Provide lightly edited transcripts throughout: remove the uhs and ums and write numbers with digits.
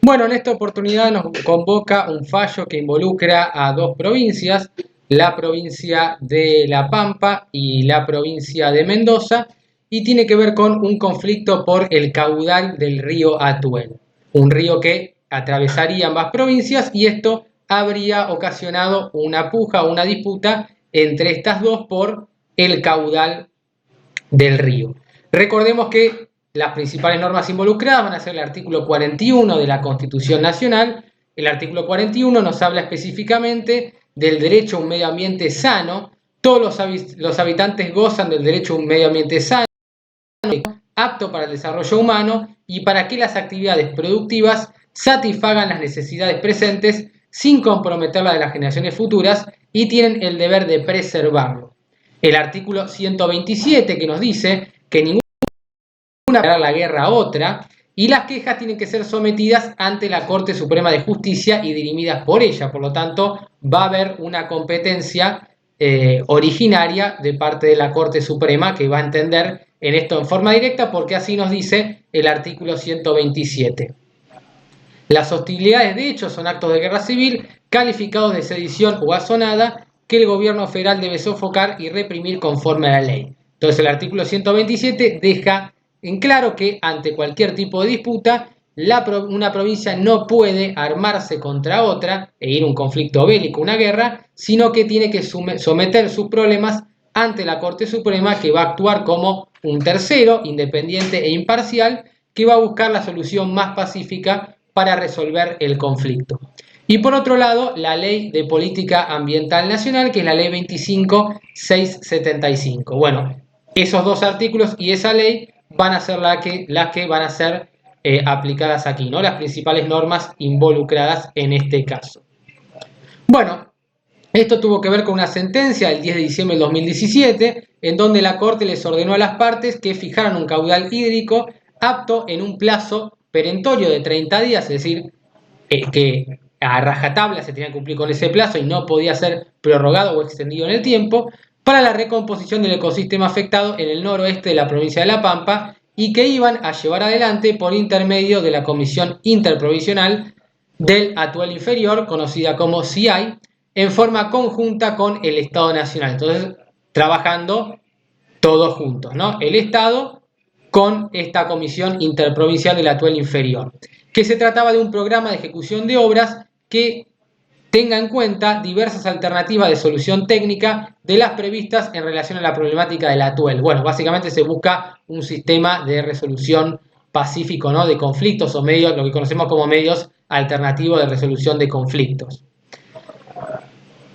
Bueno, en esta oportunidad nos convoca un fallo que involucra a dos provincias, la provincia de La Pampa y la provincia de Mendoza, y tiene que ver con un conflicto por el caudal del río Atuel, un río que atravesaría ambas provincias y esto habría ocasionado una puja, una disputa entre estas dos por el caudal del río. Recordemos que las principales normas involucradas van a ser el artículo 41 de la Constitución Nacional. El artículo 41 nos habla específicamente del derecho a un medio ambiente sano. Todos los habitantes gozan del derecho a un medio ambiente sano, apto para el desarrollo humano y para que las actividades productivas satisfagan las necesidades presentes sin comprometer las de las generaciones futuras y tienen el deber de preservarlo. El artículo 127 que nos dice que ninguna declarar la guerra a otra y las quejas tienen que ser sometidas ante la Corte Suprema de Justicia y dirimidas por ella. Por lo tanto, va a haber una competencia originaria de parte de la Corte Suprema que va a entender en esto en forma directa porque así nos dice el artículo 127. Las hostilidades de hecho son actos de guerra civil calificados de sedición o asonada que el gobierno federal debe sofocar y reprimir conforme a la ley. Entonces el artículo 127 deja en claro que ante cualquier tipo de disputa, una provincia no puede armarse contra otra e ir a un conflicto bélico, una guerra, sino que tiene que someter sus problemas ante la Corte Suprema, que va a actuar como un tercero, independiente e imparcial, que va a buscar la solución más pacífica para resolver el conflicto. Y por otro lado, la Ley de Política Ambiental Nacional, que es la Ley 25.675. Bueno, esos dos artículos y esa ley van a ser las que van a ser aplicadas aquí, ¿no? Las principales normas involucradas en este caso. Bueno, esto tuvo que ver con una sentencia del 10 de diciembre del 2017, en donde la Corte les ordenó a las partes que fijaran un caudal hídrico apto en un plazo perentorio de 30 días, es decir, que a rajatabla se tenía que cumplir con ese plazo y no podía ser prorrogado o extendido en el tiempo, para la recomposición del ecosistema afectado en el noroeste de la provincia de La Pampa y que iban a llevar adelante por intermedio de la Comisión Interprovincial del Atuel Inferior, conocida como CIAI, en forma conjunta con el Estado Nacional. Entonces, trabajando todos juntos, ¿no? El Estado con esta Comisión Interprovincial del Atuel Inferior, que se trataba de un programa de ejecución de obras que tenga en cuenta diversas alternativas de solución técnica de las previstas en relación a la problemática del Atuel. Bueno, básicamente se busca un sistema de resolución pacífico, ¿no? De conflictos o medios, lo que conocemos como medios alternativos de resolución de conflictos.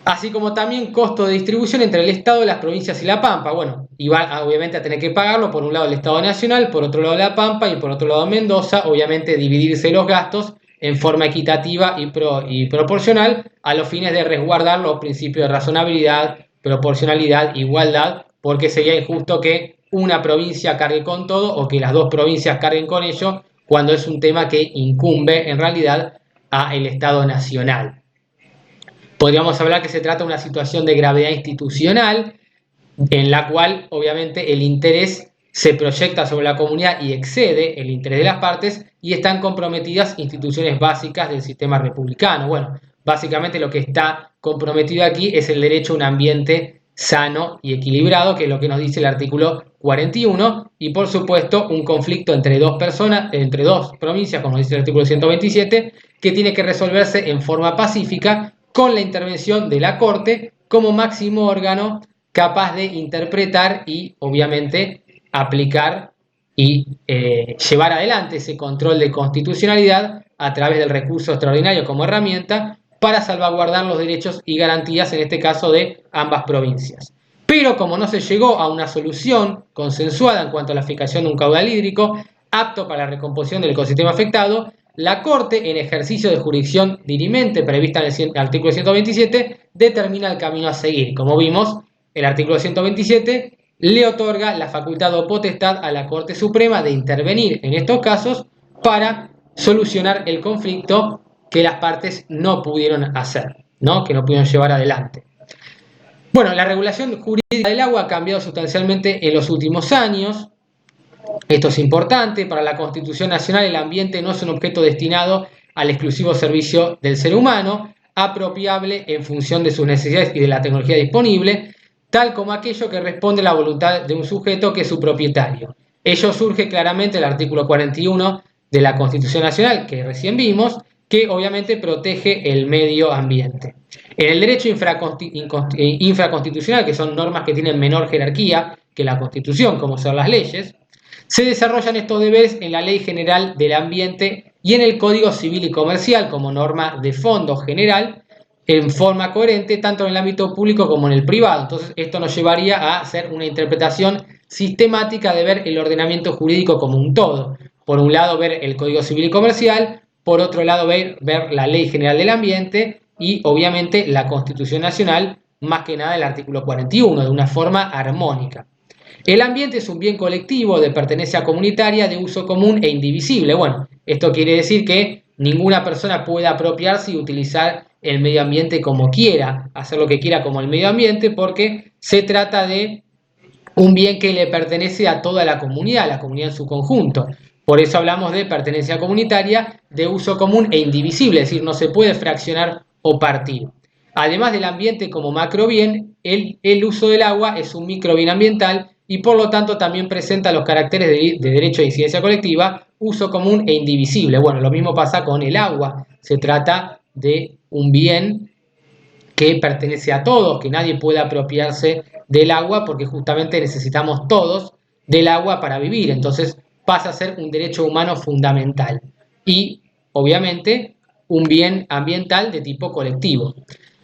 Así como también costo de distribución entre el Estado, las provincias y La Pampa. Bueno, y va obviamente a tener que pagarlo por un lado el Estado Nacional, por otro lado La Pampa y por otro lado Mendoza, obviamente dividirse los gastos en forma equitativa y proporcional a los fines de resguardar los principios de razonabilidad, proporcionalidad, igualdad, porque sería injusto que una provincia cargue con todo o que las dos provincias carguen con ello cuando es un tema que incumbe en realidad al Estado Nacional. Podríamos hablar que se trata de una situación de gravedad institucional en la cual obviamente el interés se proyecta sobre la comunidad y excede el interés de las partes y están comprometidas instituciones básicas del sistema republicano. Bueno, básicamente lo que está comprometido aquí es el derecho a un ambiente sano y equilibrado, que es lo que nos dice el artículo 41, y por supuesto un conflicto entre dos personas, entre dos provincias, como dice el artículo 127, que tiene que resolverse en forma pacífica con la intervención de la Corte como máximo órgano capaz de interpretar y obviamente aplicar y llevar adelante ese control de constitucionalidad a través del recurso extraordinario como herramienta para salvaguardar los derechos y garantías, en este caso, de ambas provincias. Pero como no se llegó a una solución consensuada en cuanto a la fijación de un caudal hídrico apto para la recomposición del ecosistema afectado, la Corte, en ejercicio de jurisdicción dirimente prevista en el artículo 127, determina el camino a seguir. Como vimos, el artículo 127 le otorga la facultad o potestad a la Corte Suprema de intervenir en estos casos para solucionar el conflicto que las partes no pudieron hacer, ¿no? Que no pudieron llevar adelante. Bueno, la regulación jurídica del agua ha cambiado sustancialmente en los últimos años. Esto es importante. Para la Constitución Nacional el ambiente no es un objeto destinado al exclusivo servicio del ser humano, apropiable en función de sus necesidades y de la tecnología disponible, tal como aquello que responde a la voluntad de un sujeto que es su propietario. Ello surge claramente del artículo 41 de la Constitución Nacional, que recién vimos, que obviamente protege el medio ambiente. En el derecho infraconstitucional, que son normas que tienen menor jerarquía que la Constitución, como son las leyes, se desarrollan estos deberes en la Ley General del Ambiente y en el Código Civil y Comercial como norma de fondo general, en forma coherente tanto en el ámbito público como en el privado. Entonces, esto nos llevaría a hacer una interpretación sistemática de ver el ordenamiento jurídico como un todo. Por un lado, ver el Código Civil y Comercial, por otro lado, ver la Ley General del Ambiente y, obviamente, la Constitución Nacional, más que nada el artículo 41, de una forma armónica. El ambiente es un bien colectivo de pertenencia comunitaria de uso común e indivisible. Bueno, esto quiere decir que ninguna persona puede apropiarse y utilizar el medio ambiente como quiera, hacer lo que quiera como el medio ambiente, porque se trata de un bien que le pertenece a toda la comunidad en su conjunto. Por eso hablamos de pertenencia comunitaria de uso común e indivisible, es decir, no se puede fraccionar o partir. Además del ambiente como macrobien, el uso del agua es un microbien ambiental y por lo tanto también presenta los caracteres de derecho de incidencia colectiva, uso común e indivisible. Bueno, lo mismo pasa con el agua. Se trata de un bien que pertenece a todos, que nadie puede apropiarse del agua porque justamente necesitamos todos del agua para vivir. Entonces pasa a ser un derecho humano fundamental y obviamente un bien ambiental de tipo colectivo.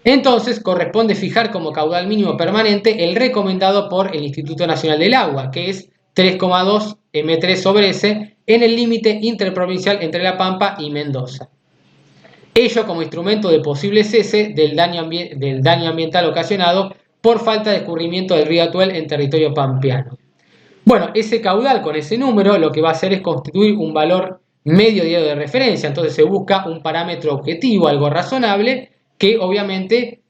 Entonces corresponde fijar como caudal mínimo permanente el recomendado por el Instituto Nacional del Agua, que es 3,2 M3 sobre S en el límite interprovincial entre La Pampa y Mendoza. Ello como instrumento de posible cese del daño ambiental ocasionado por falta de escurrimiento del río Atuel en territorio pampeano. Bueno, ese caudal con ese número lo que va a hacer es constituir un valor medio diario de referencia, entonces se busca un parámetro objetivo, algo razonable, que obviamente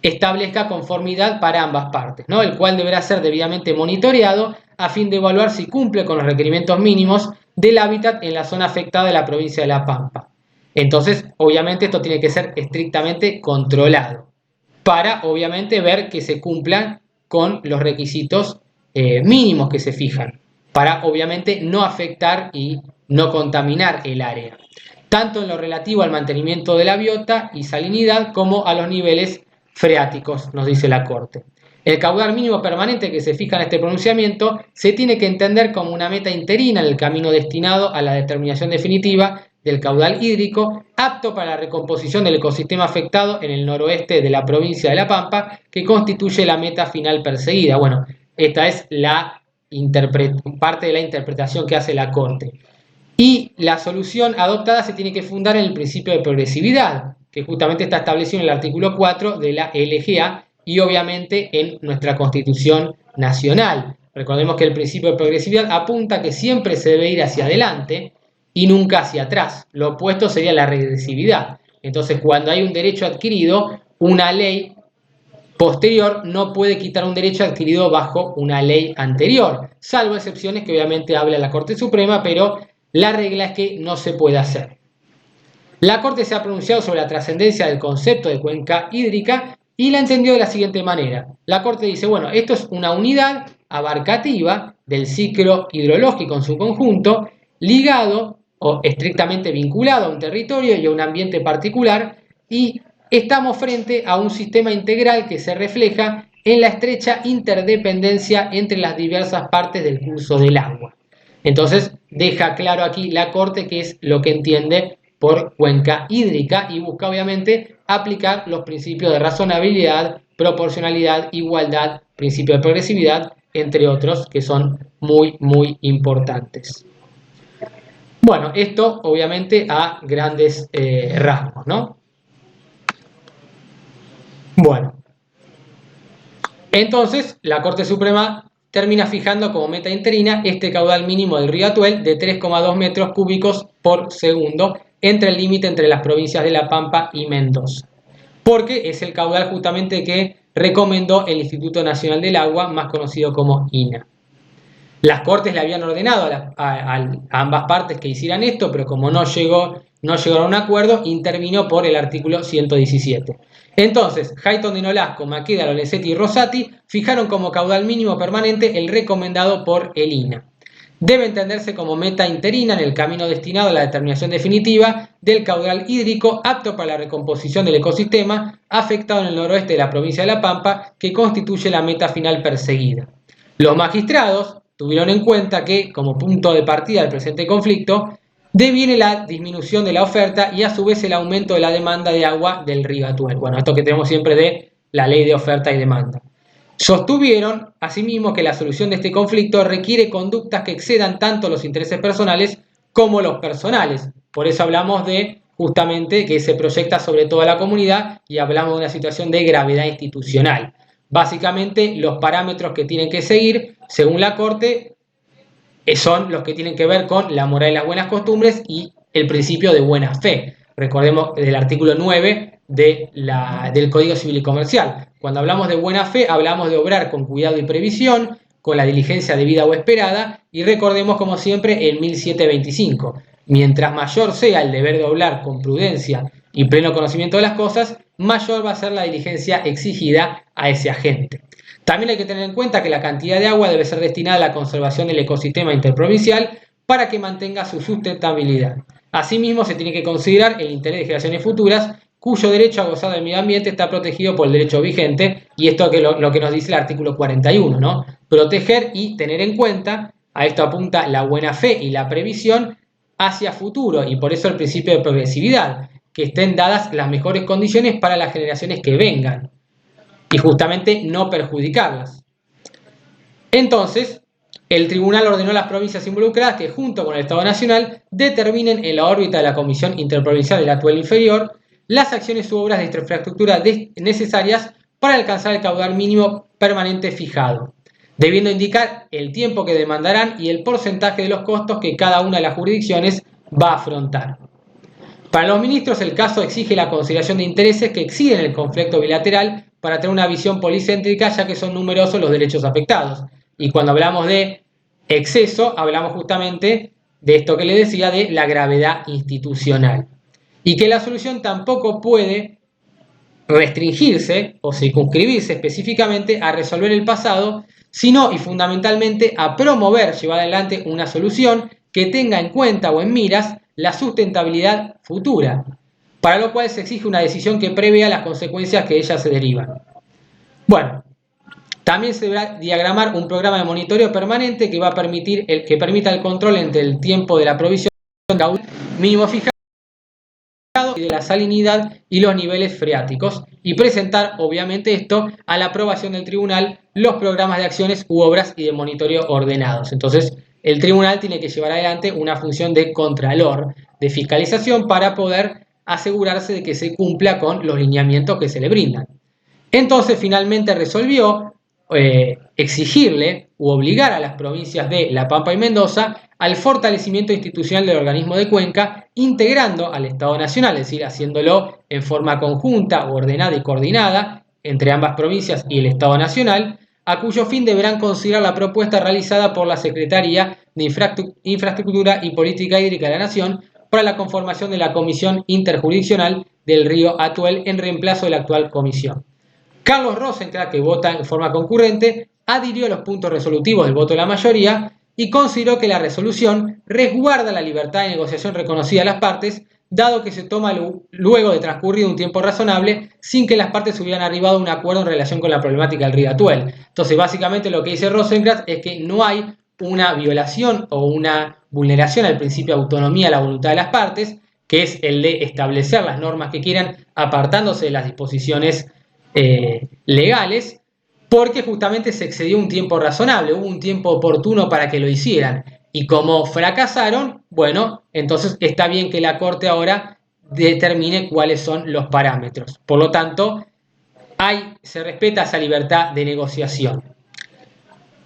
establezca conformidad para ambas partes, ¿no? El cual deberá ser debidamente monitoreado a fin de evaluar si cumple con los requerimientos mínimos del hábitat en la zona afectada de la provincia de La Pampa. Entonces, obviamente esto tiene que ser estrictamente controlado para, obviamente, ver que se cumplan con los requisitos mínimos que se fijan, para, obviamente, no afectar y no contaminar el área, tanto en lo relativo al mantenimiento de la biota y salinidad como a los niveles freáticos, nos dice la Corte. El caudal mínimo permanente que se fija en este pronunciamiento se tiene que entender como una meta interina en el camino destinado a la determinación definitiva del caudal hídrico, apto para la recomposición del ecosistema afectado en el noroeste de la provincia de La Pampa, que constituye la meta final perseguida. Bueno, esta es parte de la interpretación que hace la Corte. Y la solución adoptada se tiene que fundar en el principio de progresividad, que justamente está establecido en el artículo 4 de la LGA y obviamente en nuestra Constitución Nacional. Recordemos que el principio de progresividad apunta a que siempre se debe ir hacia adelante y nunca hacia atrás. Lo opuesto sería la regresividad. Entonces, cuando hay un derecho adquirido, una ley posterior no puede quitar un derecho adquirido bajo una ley anterior, salvo excepciones que obviamente habla la Corte Suprema, pero la regla es que no se puede hacer. La Corte se ha pronunciado sobre la trascendencia del concepto de cuenca hídrica y la entendió de la siguiente manera. La Corte dice, bueno, esto es una unidad abarcativa del ciclo hidrológico en su conjunto, ligado o estrictamente vinculado a un territorio y a un ambiente particular, y estamos frente a un sistema integral que se refleja en la estrecha interdependencia entre las diversas partes del curso del agua. Entonces, deja claro aquí la Corte qué es lo que entiende por cuenca hídrica y busca obviamente aplicar los principios de razonabilidad, proporcionalidad, igualdad, principio de progresividad, entre otros que son muy, muy importantes. Bueno, esto obviamente a grandes rasgos, ¿no? Bueno, entonces la Corte Suprema termina fijando como meta interina este caudal mínimo del río Atuel de 3,2 metros cúbicos por segundo entre el límite entre las provincias de La Pampa y Mendoza, porque es el caudal justamente que recomendó el Instituto Nacional del Agua, más conocido como INA. Las Cortes le habían ordenado a ambas partes que hicieran esto, pero como no llegaron a un acuerdo, intervino por el artículo 117. Entonces, Hayton de Nolasco, Maqueda, Lorenzetti y Rosati fijaron como caudal mínimo permanente el recomendado por el INAH. Debe entenderse como meta interina en el camino destinado a la determinación definitiva del caudal hídrico apto para la recomposición del ecosistema afectado en el noroeste de la provincia de La Pampa, que constituye la meta final perseguida. Los magistrados tuvieron en cuenta que, como punto de partida del presente conflicto, deviene la disminución de la oferta y a su vez el aumento de la demanda de agua del río Atuel. Bueno, esto que tenemos siempre de la ley de oferta y demanda. Sostuvieron, asimismo, que la solución de este conflicto requiere conductas que excedan tanto los intereses personales como los personales. Por eso hablamos de, justamente, que se proyecta sobre toda la comunidad y hablamos de una situación de gravedad institucional. Básicamente, los parámetros que tienen que seguir, según la Corte, son los que tienen que ver con la moral y las buenas costumbres y el principio de buena fe. Recordemos del artículo 9 del Código Civil y Comercial. Cuando hablamos de buena fe, hablamos de obrar con cuidado y previsión, con la diligencia debida o esperada, y recordemos, como siempre, el 1725. Mientras mayor sea el deber de obrar con prudencia y pleno conocimiento de las cosas, mayor va a ser la diligencia exigida a ese agente. También hay que tener en cuenta que la cantidad de agua debe ser destinada a la conservación del ecosistema interprovincial para que mantenga su sustentabilidad. Asimismo, se tiene que considerar el interés de generaciones futuras, cuyo derecho a gozar del medio ambiente está protegido por el derecho vigente, y esto es lo que nos dice el artículo 41, ¿no? Proteger y tener en cuenta, a esto apunta la buena fe y la previsión hacia futuro, y por eso el principio de progresividad, que estén dadas las mejores condiciones para las generaciones que vengan, y justamente no perjudicarlas. Entonces, el tribunal ordenó a las provincias involucradas que, junto con el Estado Nacional, determinen en la órbita de la Comisión Interprovincial del Atuel Inferior las acciones u obras de infraestructura necesarias para alcanzar el caudal mínimo permanente fijado, debiendo indicar el tiempo que demandarán y el porcentaje de los costos que cada una de las jurisdicciones va a afrontar. Para los ministros, el caso exige la consideración de intereses que exceden el conflicto bilateral para tener una visión policéntrica, ya que son numerosos los derechos afectados. Y cuando hablamos de exceso, hablamos justamente de esto que les decía, de la gravedad institucional. Y que la solución tampoco puede restringirse o circunscribirse específicamente a resolver el pasado, sino y fundamentalmente a promover, llevar adelante una solución que tenga en cuenta o en miras la sustentabilidad futura, para lo cual se exige una decisión que prevea las consecuencias que de ellas se derivan. Bueno, también se deberá diagramar un programa de monitoreo permanente que va a permita el control entre el tiempo de la provisión del mínimo fijado y de la salinidad y los niveles freáticos, y presentar, obviamente, esto a la aprobación del tribunal, los programas de acciones u obras y de monitoreo ordenados. Entonces, el tribunal tiene que llevar adelante una función de contralor, de fiscalización, para poder asegurarse de que se cumpla con los lineamientos que se le brindan. Entonces, finalmente resolvió exigirle u obligar a las provincias de La Pampa y Mendoza al fortalecimiento institucional del organismo de Cuenca, integrando al Estado Nacional, es decir, haciéndolo en forma conjunta, ordenada y coordinada entre ambas provincias y el Estado Nacional, a cuyo fin deberán considerar la propuesta realizada por la Secretaría de Infraestructura y Política Hídrica de la Nación para la conformación de la Comisión Interjurisdiccional del Río Atuel en reemplazo de la actual comisión. Carlos Rosenkrantz, que vota en forma concurrente, adhirió a los puntos resolutivos del voto de la mayoría y consideró que la resolución resguarda la libertad de negociación reconocida a las partes, dado que se toma luego de transcurrido un tiempo razonable sin que las partes hubieran arribado a un acuerdo en relación con la problemática del río Atuel. Entonces, básicamente lo que dice Rosenkrantz es que no hay una violación o una vulneración al principio de autonomía a la voluntad de las partes, que es el de establecer las normas que quieran apartándose de las disposiciones legales, porque justamente se excedió un tiempo razonable, hubo un tiempo oportuno para que lo hicieran, y como fracasaron, bueno, entonces está bien que la Corte ahora determine cuáles son los parámetros. Por lo tanto, se respeta esa libertad de negociación.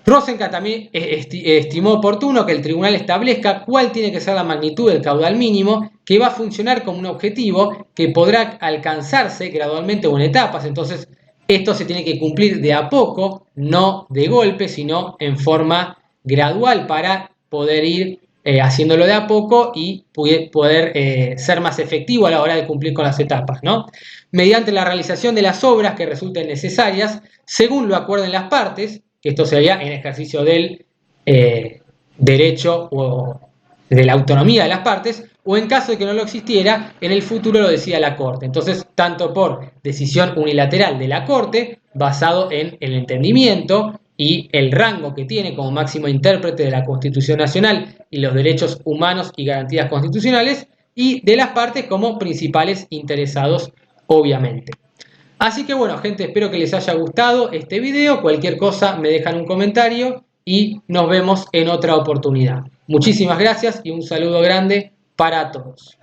Rosenkrantz también estimó oportuno que el tribunal establezca cuál tiene que ser la magnitud del caudal mínimo, que va a funcionar como un objetivo que podrá alcanzarse gradualmente o en etapas. Entonces, esto se tiene que cumplir de a poco, no de golpe, sino en forma gradual para poder ir haciéndolo de a poco y poder ser más efectivo a la hora de cumplir con las etapas, ¿no? Mediante la realización de las obras que resulten necesarias, según lo acuerden las partes, que esto sería en ejercicio del derecho o de la autonomía de las partes, o en caso de que no lo existiera, en el futuro lo decida la Corte. Entonces, tanto por decisión unilateral de la Corte, basado en el entendimiento y el rango que tiene como máximo intérprete de la Constitución Nacional y los derechos humanos y garantías constitucionales, y de las partes como principales interesados, obviamente. Así que bueno, gente, espero que les haya gustado este video. Cualquier cosa me dejan un comentario y nos vemos en otra oportunidad. Muchísimas gracias y un saludo grande para todos.